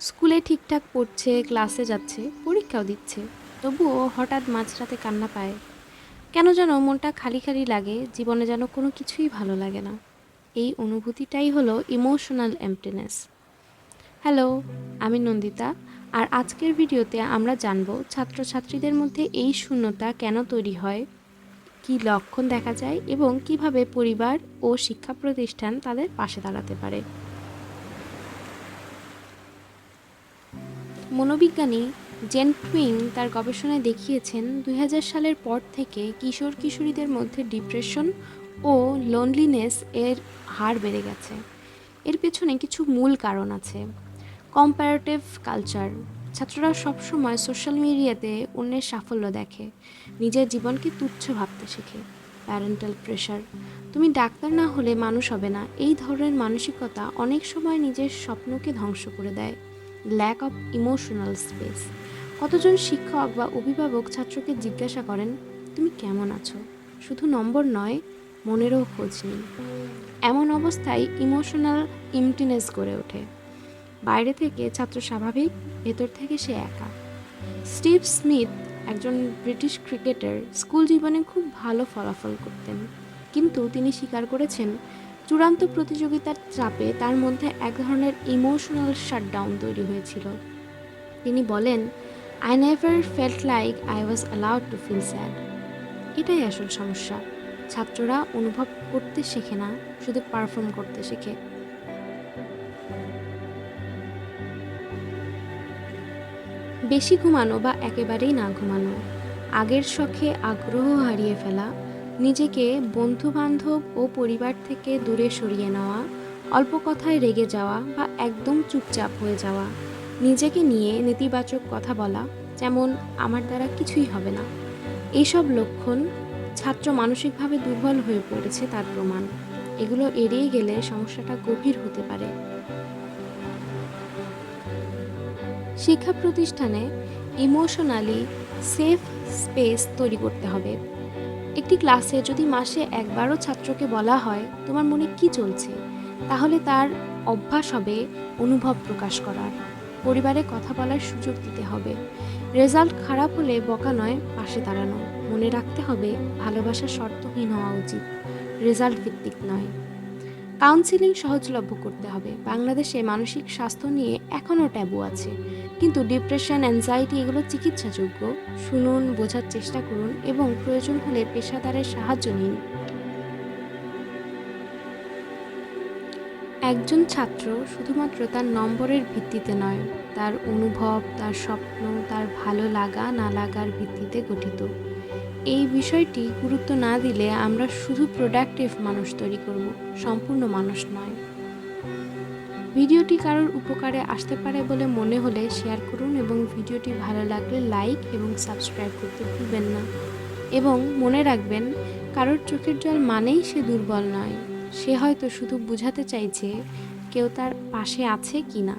স্কুলে ঠিকঠাক পড়ছে, ক্লাসে যাচ্ছে, পরীক্ষাও দিচ্ছে, তবুও হঠাৎ মাঝরাতে কান্না পায়। কেন যেন মনটা খালি খালি লাগে, জীবনে যেন কোনো কিছুই ভালো লাগে না। এই অনুভূতিটাই হলো ইমোশনাল এমপ্টিনেস। হ্যালো, আমি নন্দিতা। আর আজকের ভিডিওতে আমরা জানব ছাত্রছাত্রীদের মধ্যে এই শূন্যতা কেন তৈরি হয়, কী লক্ষণ দেখা যায় এবং কিভাবে পরিবার ও শিক্ষা প্রতিষ্ঠান তাদের পাশে দাঁড়াতে পারে। মনোবিজ্ঞানী জেন টুইং তার গবেষণায় দেখিয়েছেন ২০০০ সালের পর থেকে কিশোর কিশোরীদের মধ্যে ডিপ্রেশন ও লোনলিনেস এর হার বেড়ে গেছে। এর পেছনে কিছু মূল কারণ আছে। কম্প্যারেটিভ কালচার, ছাত্ররা সবসময় সোশ্যাল মিডিয়াতে অন্যের সাফল্য দেখে, নিজের জীবনকে তুচ্ছ ভাবতে শেখে। প্যারেন্টাল প্রেশার, তুমি ডাক্তার না হলে মানুষ হবে না, এই ধরনের মানসিকতা অনেক সময় নিজের স্বপ্নকে ধ্বংস করে দেয়। ল্যাক অফ ইমোশনাল স্পেস, কতজন শিক্ষক বা অভিভাবক ছাত্রকে জিজ্ঞাসা করেন তুমি কেমন আছো, শুধু নম্বর নয়, মনেরও খোঁজ নেই। এমন অবস্থায় ইমোশনাল ইমটিনেস গড়ে ওঠে। বাইরে থেকে ছাত্র স্বাভাবিক, ভেতর থেকে সে একা। স্টিভ স্মিথ, একজন ব্রিটিশ ক্রিকেটার, স্কুল জীবনে খুব ভালো ফলাফল করতেন, কিন্তু তিনি স্বীকার করেছেন চূড়ান্ত প্রতিযোগিতার চাপে তার মধ্যে এক ধরনের ইমোশনাল শাটডাউন তৈরি হয়েছিল। তিনি বলেন, I never felt like I was allowed to feel sad. এটাই আসল সমস্যা। ছাত্ররা অনুভব করতে শেখে না, শুধু পারফর্ম করতে শেখে। বেশি ঘুমানো বা একেবারেই না ঘুমানো, আগের শখে আগ্রহ হারিয়ে ফেলা, নিজেকে বন্ধুবান্ধব ও পরিবার থেকে দূরে সরিয়ে নেওয়া, অল্প কথায় রেগে যাওয়া বা একদম চুপচাপ হয়ে যাওয়া, নিজেকে নিয়ে নেতিবাচক কথা বলা, যেমন আমার দ্বারা কিছুই হবে না, এইসব লক্ষণ ছাত্র মানসিকভাবে দুর্বল হয়ে পড়েছে তার প্রমাণ। এগুলো এড়িয়ে গেলে সমস্যাটা গভীর হতে পারে। শিক্ষা প্রতিষ্ঠানে ইমোশনালি সেফ স্পেস তৈরি করতে হবে। একটি ক্লাসে যদি মাসে একবারও ছাত্রকে বলা হয় তোমার মনে কি চলছে, তাহলে তার অভ্যাস হবে অনুভব প্রকাশ করার। পরিবারে কথা বলার সুযোগ দিতে হবে। রেজাল্ট খারাপ হলে বকা নয়, পাশে দাঁড়ানো। মনে রাখতে হবে ভালোবাসা শর্তহীন হওয়া উচিত, রেজাল্ট ভিত্তিক নয়। কাউন্সিলিং সহজলভ্য করতে হবে। বাংলাদেশে মানসিক স্বাস্থ্য নিয়ে এখনও ট্যাবু আছে, কিন্তু ডিপ্রেশন, অ্যাংজাইটি এগুলো চিকিৎসাযোগ্য। শুনুন, বোঝার চেষ্টা করুন এবং প্রয়োজন হলে পেশাদারের সাহায্য নিন। একজন ছাত্র শুধুমাত্র তার নম্বরের ভিত্তিতে নয়, তার অনুভব, তার স্বপ্ন, তার ভালো লাগা না লাগার ভিত্তিতে গঠিত। এই বিষয়টি গুরুত্ব না দিলে আমরা শুধু প্রোডাক্টিভ মানুষ তৈরি করব, সম্পূর্ণ মানুষ নয়। ভিডিওটি কারোর উপকারে আসতে পারে বলে মনে হলে শেয়ার করুন এবং ভিডিওটি ভালো লাগলে লাইক এবং সাবস্ক্রাইব করতে ভুলবেন না। এবং মনে রাখবেন, কারোর চোখের জল মানেই সে দুর্বল নয়, সে হয়তো শুধু বোঝাতে চাইছে কেউ তার পাশে আছে কি না।